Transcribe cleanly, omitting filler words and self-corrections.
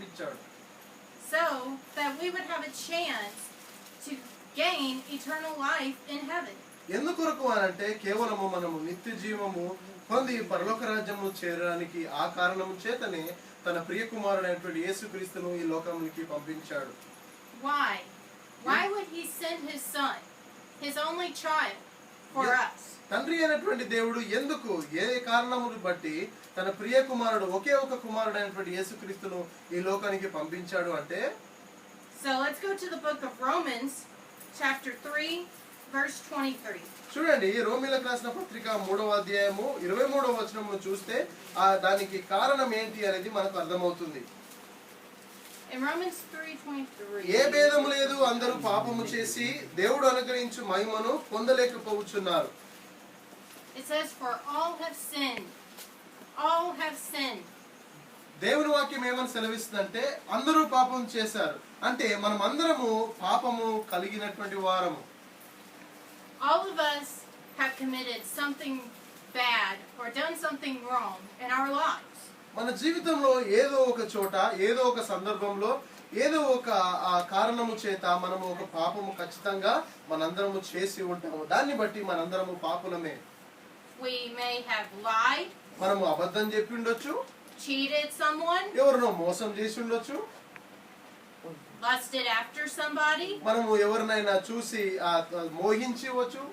పంపించాడు. So that we would have a chance to gain eternal life in heaven. ఎందుకొరకు అనంటే కేవలము మనము నిత్య జీవము పొంది పరలోక రాజ్యము చేరడానికి ఆ కారణము చేతనే తన ప్రియ కుమారుడైనటువంటి యేసుక్రీస్తును ఈ లోకానికి పంపించాడు. Why? Why would he send his son, his only child, for us? తండ్రి అయినటువంటి దేవుడు ఎందుకు ఏ కారణమును బట్టి తన ప్రియ కుమారుడు ఒకే ఒక కుమారుడైనటువంటి యేసుక్రీస్తును ఈ లోకానికి పంపించాడు అంటే, so let's go to the book of Romans chapter 3 verse 23. చూడండి, రోమీయులకు రాసిన పత్రిక 3వ అధ్యాయము 23వ వచనమును చూస్తే దానికి కారణం ఏంటి అనేది మనకు అర్థమవుతుంది. In Romans 3:23, ఏ భేదము లేదు, అందరూ పాపము చేసి దేవుడు అనుగ్రహించు మహిమను పొందలేకపోవచ్చున్నారు. It says, for all have sinned. All have sinned. దేవుని వాక్యం ఏమని సెలవిస్తుందంటే అందరూ పాపం చేశారు అంటే మనం అందరము పాపము కలిగినటువంటి వారము. All of us have committed something bad or done something wrong in our lives. మన జీవితంలో ఏదో ఒక చోట ఏదో ఒక సందర్భంలో ఏదో ఒక కారణము చేత మనము ఒక పాపము ఖచ్చితంగా మనందరము చేసి ఉంటాము. దాన్ని బట్టి మనందరము పాపులమే. We may have lied. మనము అబద్ధం చెప్పి ఉండొచ్చు. Cheated someone. ఎవరినో మోసం చేసి ఉండొచ్చు. Lusted after somebody. మనము ఎవరినైనా చూసి మోహించవచ్చు.